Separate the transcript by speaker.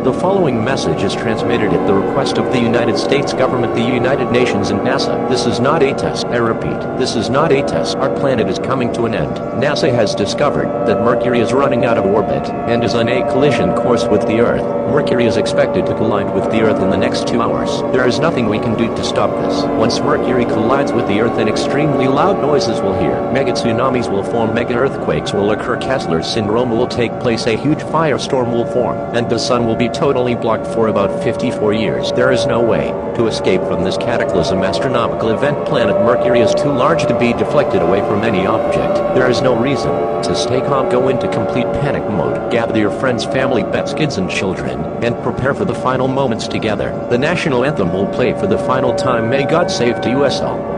Speaker 1: The following message is transmitted at the request of the United States government, the United Nations, and NASA. This is not a test. I repeat, this is not a test. Our planet is coming to an end. NASA has discovered that Mercury is running out of orbit and is on a collision course with the Earth. Mercury is expected to collide with the Earth in the next 2 hours. There is nothing we can do to stop this. Once Mercury collides with the Earth, then extremely loud noises will hear. Mega tsunamis will form, mega earthquakes will occur, Kessler syndrome will take place, a huge firestorm will form, and the sun will be totally blocked for about 54 years. There is no way to escape from this cataclysm astronomical event. Planet Mercury is too large to be deflected away from any object. There is no reason to stay calm. Go into complete panic mode. Gather your friends, family, pets, kids, and children, and prepare for the final moments together. The national anthem will play for the final time. May God save to us all.